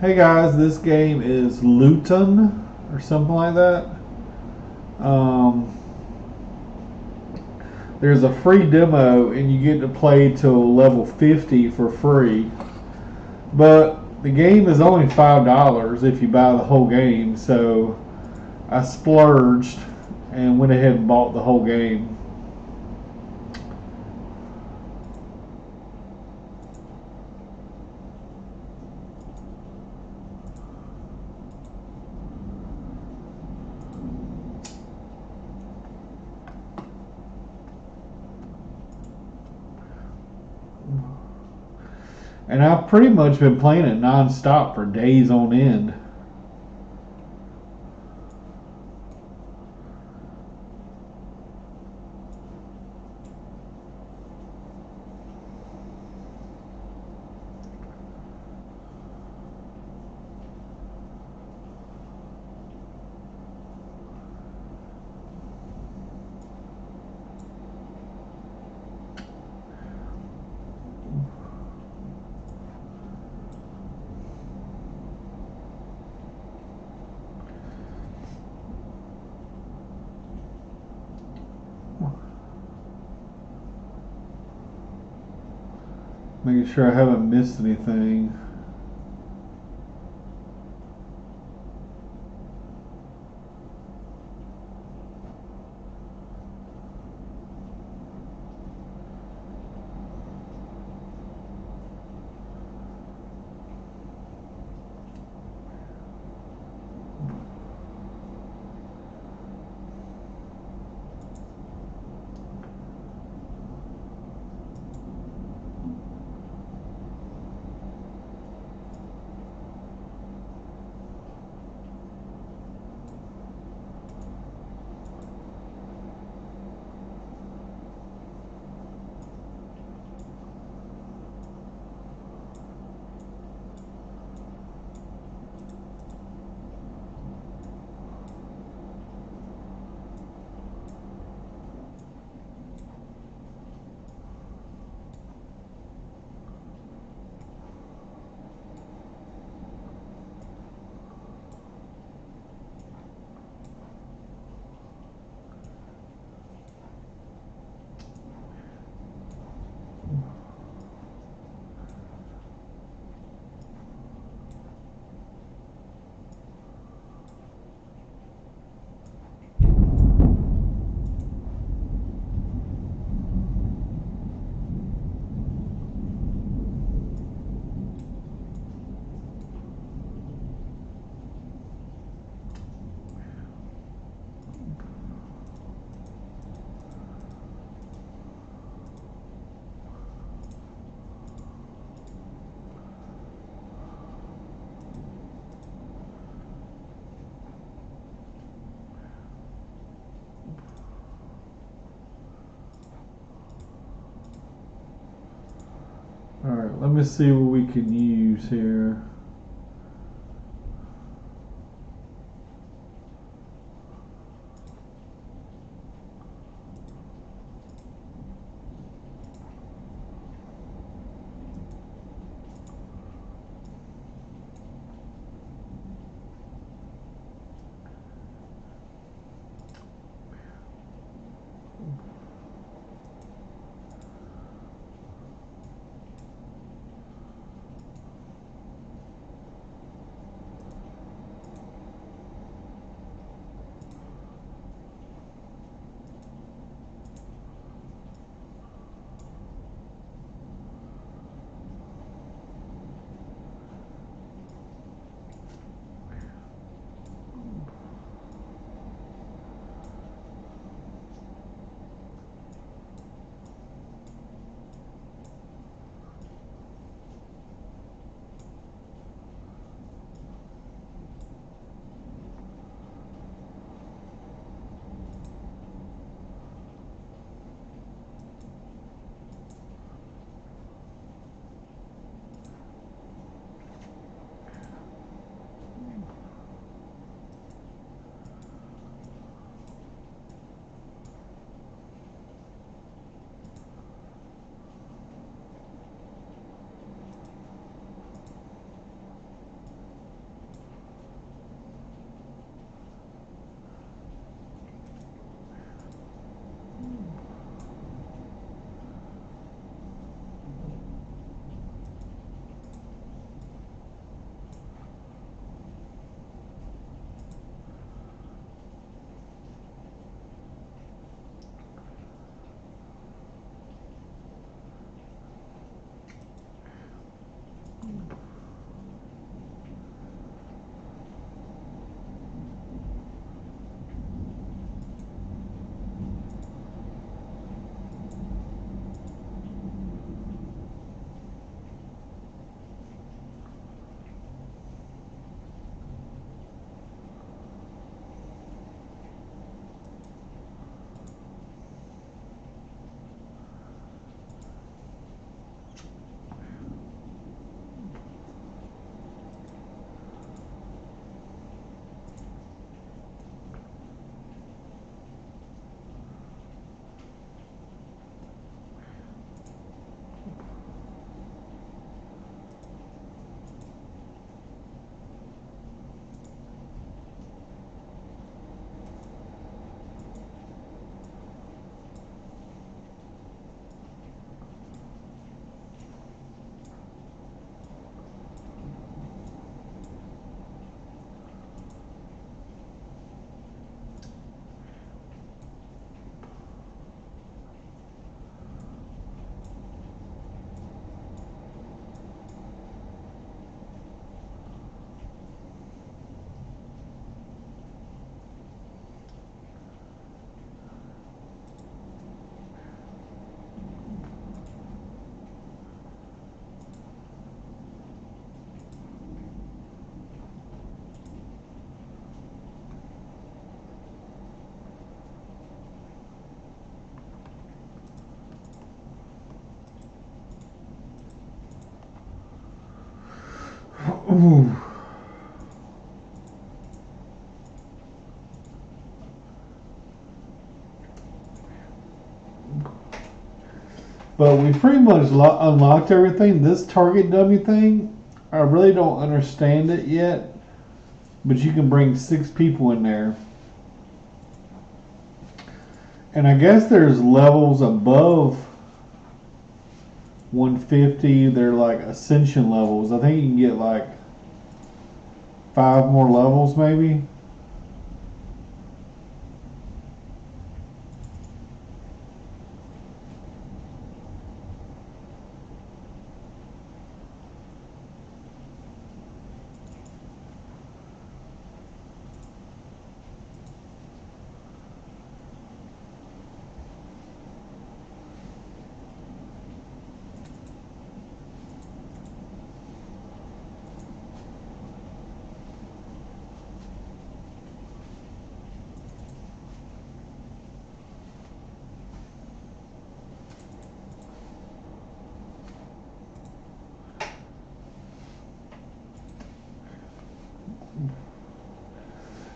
Hey guys, this game is lootun or something like that. Um, there's a free demo and you get to play till level 50 for free. But the game is only $5 if you buy the whole game. So I splurged and went ahead and bought the whole game. And I've pretty much been playing it non-stop for days on end. Making sure I haven't missed anything. Alright, let me see what we can use here. Ooh. But we pretty much unlocked everything. This target dummy thing, I really don't understand it yet. But you can bring 6 people in there. And I guess there's levels above 150. They're like ascension levels. I think you can get like 5 more levels maybe.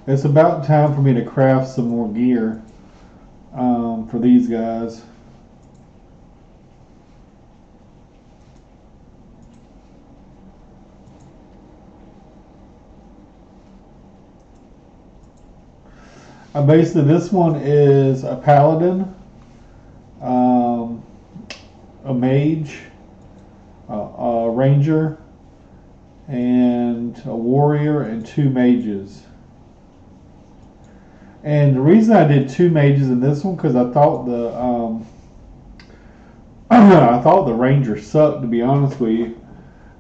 It's about time for me to craft some more gear for these guys. Basically, this one is a paladin, um, a mage, a ranger, and a warrior, and 2 mages. And the reason I did 2 mages in this one because I thought I thought the ranger sucked, to be honest with you,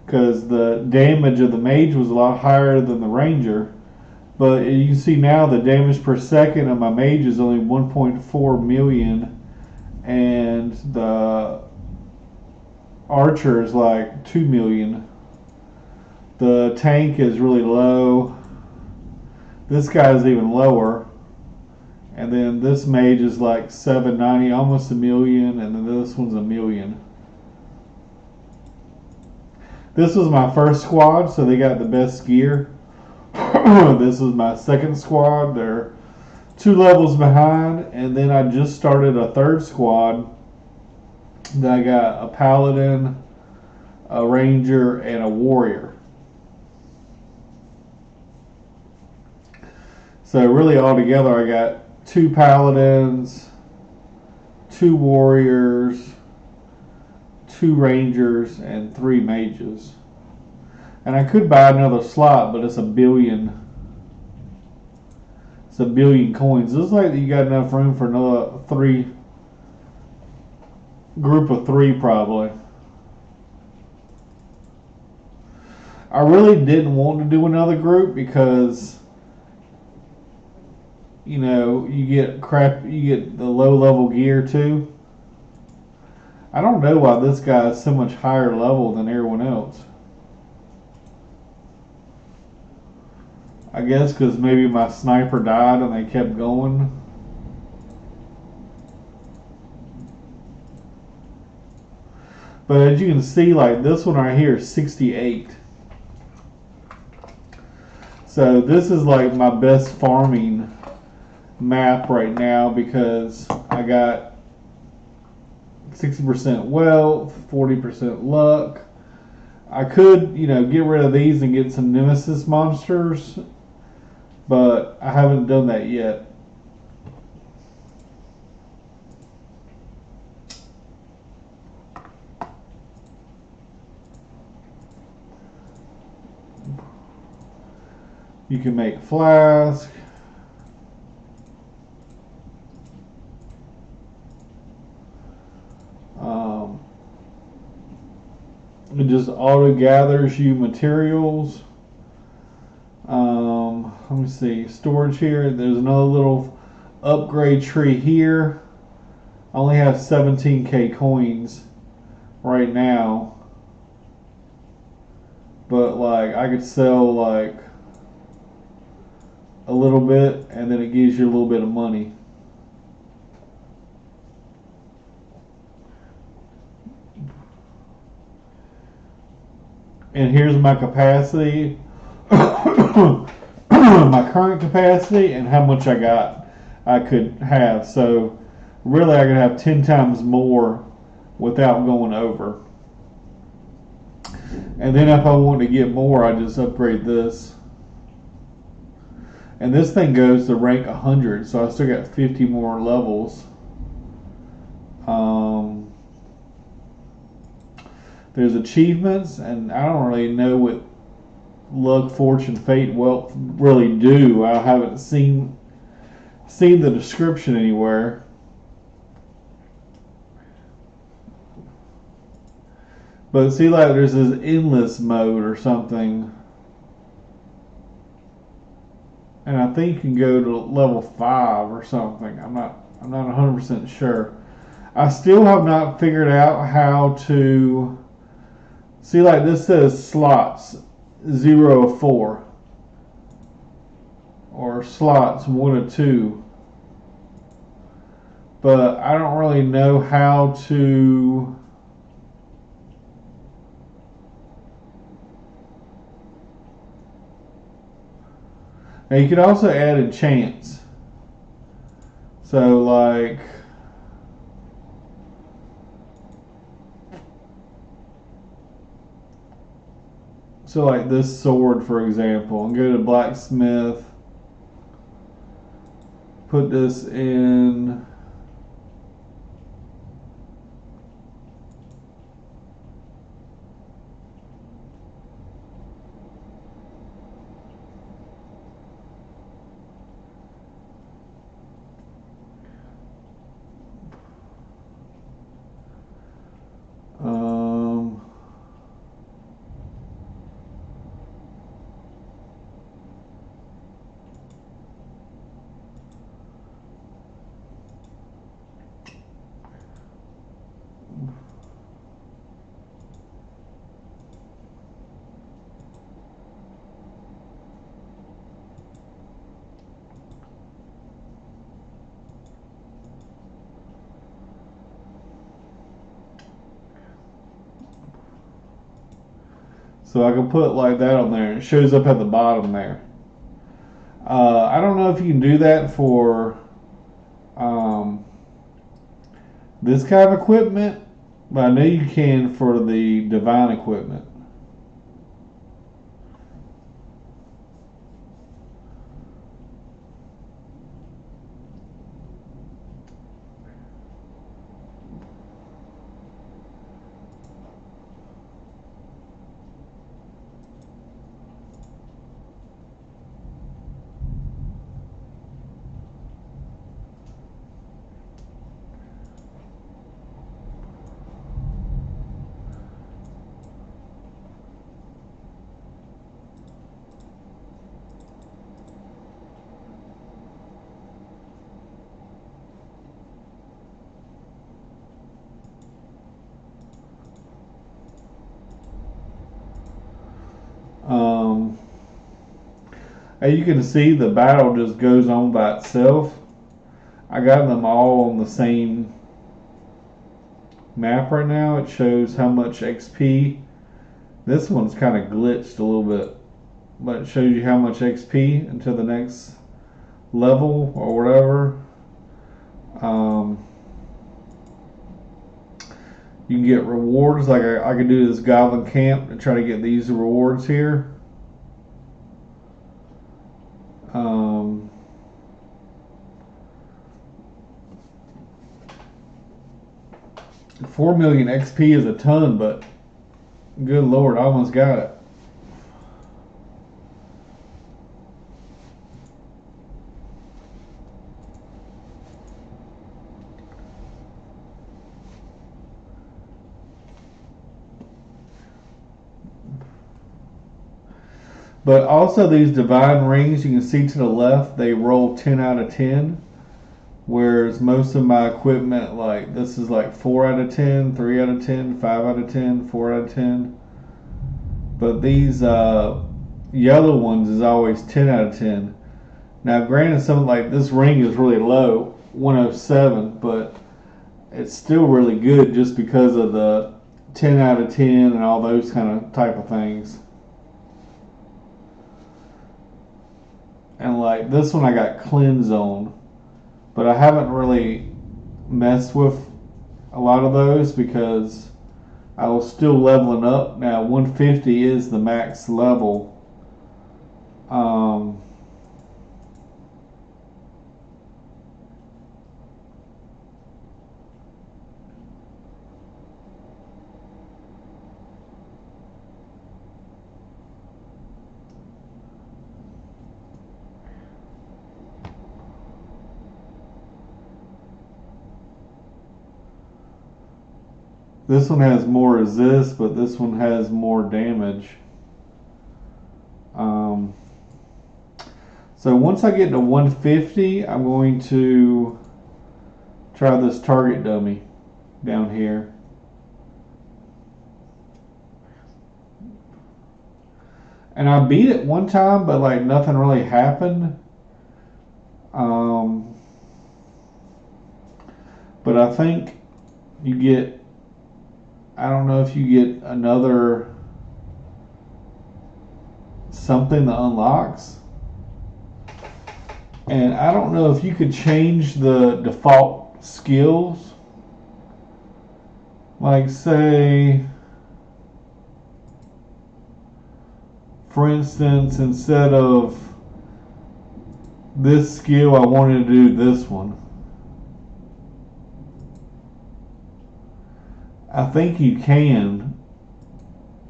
because the damage of the mage was a lot higher than the ranger. But you can see now the damage per second of my mage is only 1.4 million, and the archer is like 2 million. The tank is really low. This guy is even lower. And then this mage is like 790, almost a million, and then this one's a million. This was my first squad, so they got the best gear. This is my second squad. They're 2 levels behind, and then I just started a third squad. Then I got a paladin, a ranger, and a warrior. So really altogether I got 2 paladins, 2 warriors, 2 rangers, and 3 mages. And I could buy another slot, but it's a billion. It's a billion coins. Looks like you got enough room for another 3 group of 3 probably. I really didn't want to do another group because you get the low level gear too. I don't know why this guy is so much higher level than everyone else. I guess because maybe my sniper died and they kept going. But as you can see, like this one right here is 68. So this is like my best farming map right now because I got 60% wealth, 40% luck. I could, get rid of these and get some nemesis monsters, but I haven't done that yet. You can make flask. It just auto gathers you materials. Let me see, storage here. There's another little upgrade tree here. I only have 17k coins right now, but like I could sell like a little bit, and then it gives you a little bit of money. and here's my capacity, my current capacity, and how much I could have. So really, I could have 10 times more without going over. And then if I want to get more, I just upgrade this. And this thing goes to rank 100, so I still got 50 more levels. There's achievements, and I don't really know what luck, fortune, fate, wealth really do. I haven't seen the description anywhere. But see, like there's this endless mode or something, and I think you can go to level 5 or something. I'm not 100% sure. I still have not figured out how to see. Like this says slots 0 of 4 or slots 1 of 2, but I don't really know how to. Now you can also add enchants. So like this sword, for example, and go to blacksmith, put this in so I can put like that on there, and it shows up at the bottom there. I don't know if you can do that for this kind of equipment, but I know you can for the divine equipment. As you can see, the battle just goes on by itself. I got them all on the same map right now. It shows how much XP. This one's kind of glitched a little bit, but it shows you how much XP until the next level or whatever. You can get rewards, like I could do this goblin camp and try to get these rewards here. 4 million XP is a ton, but good lord, I almost got it. But also these divine rings, you can see to the left, they roll 10 out of 10. Whereas most of my equipment, like this is like 4 out of 10, 3 out of 10, 5 out of 10, 4 out of 10. But these yellow ones is always 10 out of 10. Now granted, something like this ring is really low, 107, but it's still really good just because of the 10 out of 10 and all those kind of type of things. And like this one I got cleanse on, but I haven't really messed with a lot of those because I was still leveling up. Now 150 is the max level. This one has more resist, but this one has more damage. So once I get to 150, I'm going to try this target dummy down here. And I beat it one time, but like nothing really happened. But I think you get, I don't know if you get another something that unlocks. And I don't know if you could change the default skills. Like say, for instance, instead of this skill, I wanted to do this one. I think you can.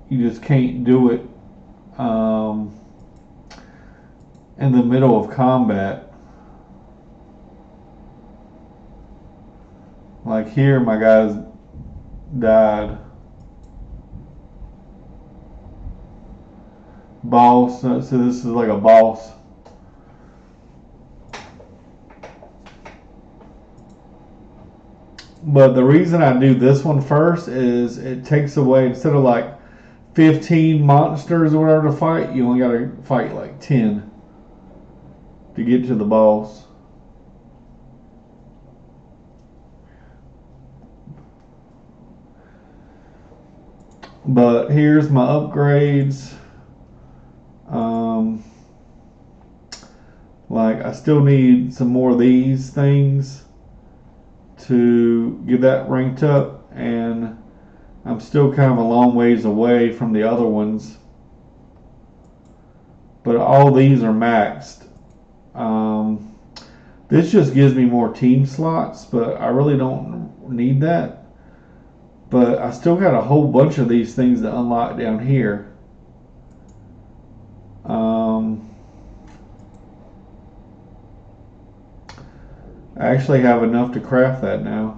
You just can't do it in the middle of combat. Like here, my guys died. Boss. So this is like a boss. But the reason I do this one first is it takes away, instead of like 15 monsters or whatever to fight, you only got to fight like 10 to get to the boss. But here's my upgrades. Like I still need some more of these things to get that ranked up, and I'm still kind of a long ways away from the other ones. But all these are maxed. This just gives me more team slots, but I really don't need that. But I still got a whole bunch of these things to unlock down here. I actually have enough to craft that now.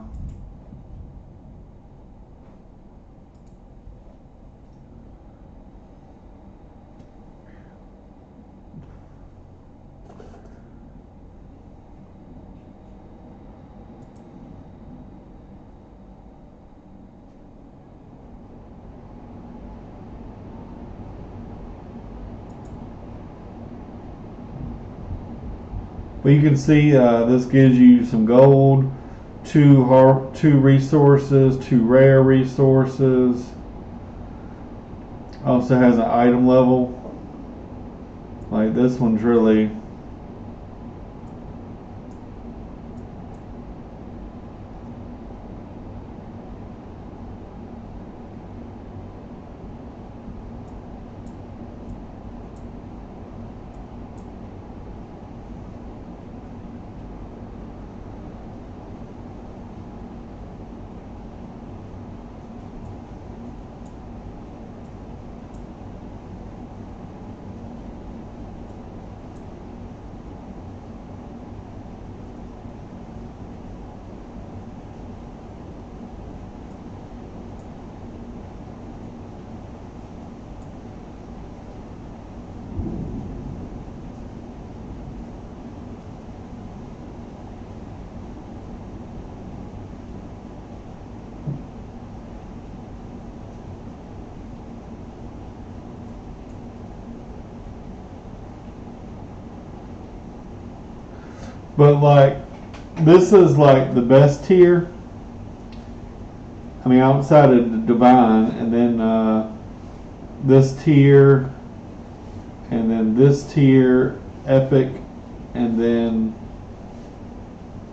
But you can see this gives you some gold, two resources, 2 rare resources. Also has an item level. Like this one's really but like this is like the best tier. I mean, outside of the divine, and then this tier, and then this tier, epic, and then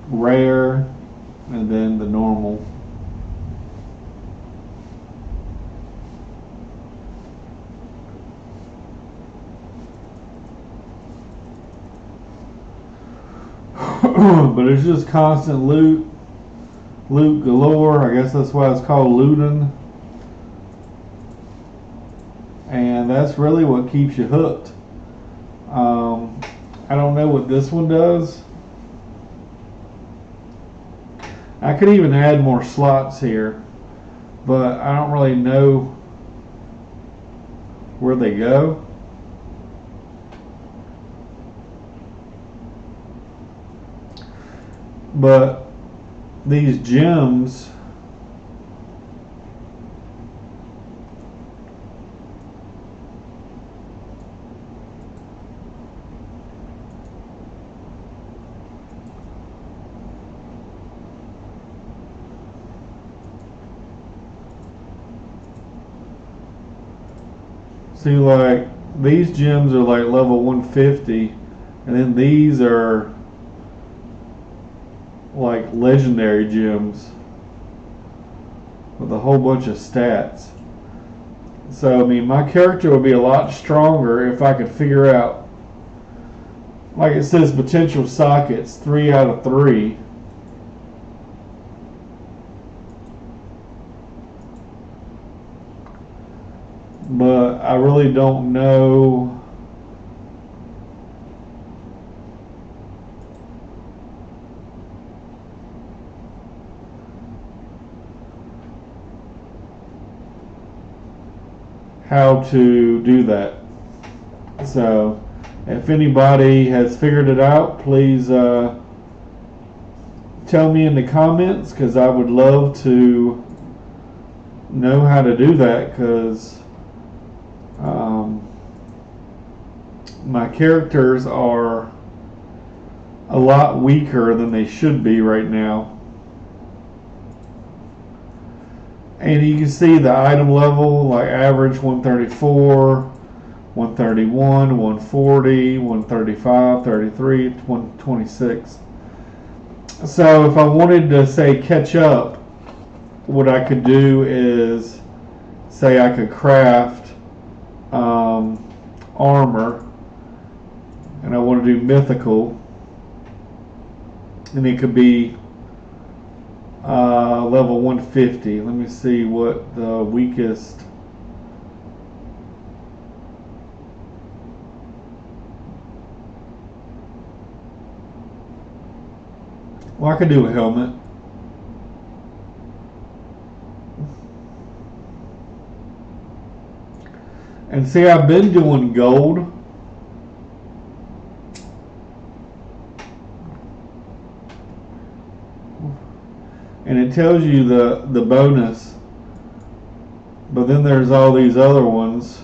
rare, and then the normal. But it's just constant loot galore. I guess that's why it's called lootun. And that's really what keeps you hooked. I don't know what this one does. I could even add more slots here, but I don't really know where they go. But these gems, see, like these gems are like level 150, and then these are like legendary gems with a whole bunch of stats. So I mean, my character would be a lot stronger if I could figure out, like it says, potential sockets 3 out of 3. But I really don't know how to do that. So if anybody has figured it out, please tell me in the comments, because I would love to know how to do that, because my characters are a lot weaker than they should be right now. And you can see the item level, like average 134, 131, 140, 135, 33, 126. So if I wanted to say catch up, what I could do is say I could craft armor, and I want to do mythical, and it could be level 150. Let me see what the weakest. Well, I could do a helmet. And see, I've been doing gold. And it tells you the bonus. But then there's all these other ones.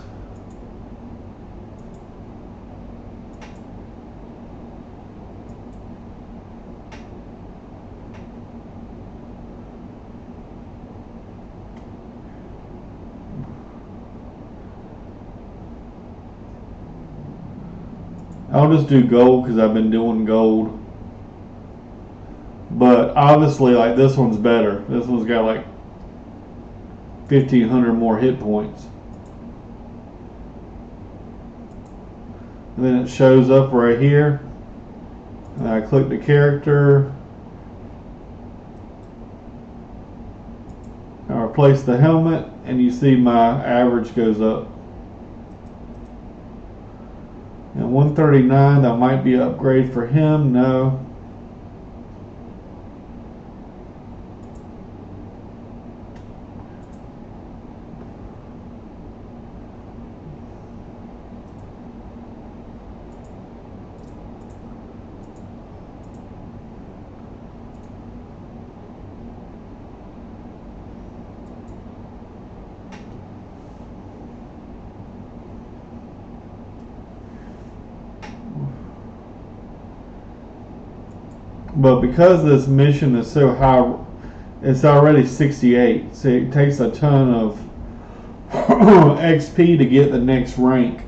I'll just do gold because I've been doing gold. But obviously, like, this one's better. This one's got like 1,500 more hit points. And then it shows up right here. And I click the character. I replace the helmet, and you see my average goes up. And 139, that might be an upgrade for him. No. But because this mission is so high, It's already 68, so it takes a ton of XP to get the next rank.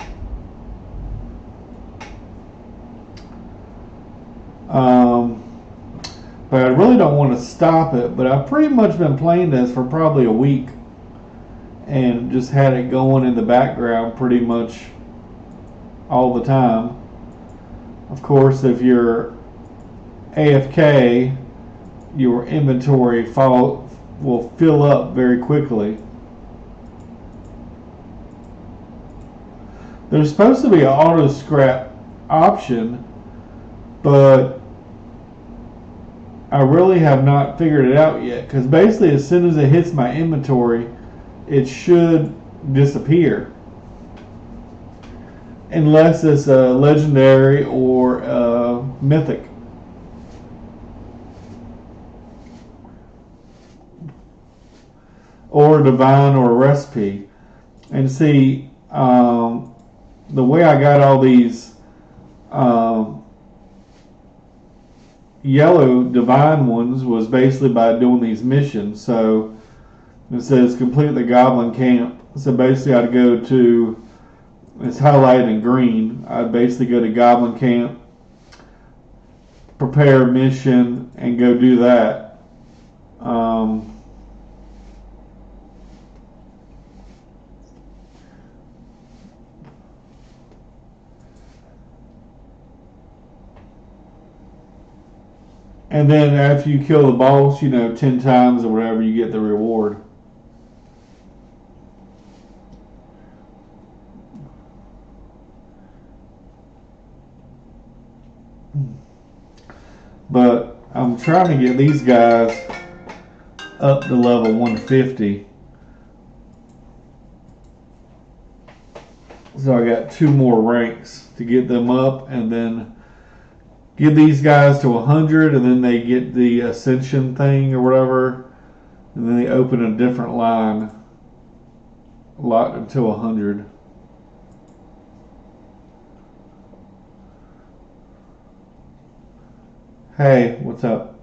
But I really don't want to stop it. But I've pretty much been playing this for probably a week and just had it going in the background pretty much all the time. Of course, if you're AFK, your inventory will fill up very quickly. There's supposed to be an auto scrap option, but I really have not figured it out yet, because basically as soon as it hits my inventory, it should disappear. Unless it's a legendary or a mythic. Or a divine or a recipe. And see, the way I got all these yellow divine ones was basically by doing these missions. So it says complete the goblin camp. So basically I'd go to, it's highlighted in green, I'd basically go to goblin camp, prepare a mission, and go do that. And then after you kill the boss, 10 times or whatever, you get the reward. But I'm trying to get these guys up to level 150. So I got 2 more ranks to get them up, and then get these guys to 100, and then they get the ascension thing or whatever, and then they open a different line until 100. Hey, what's up?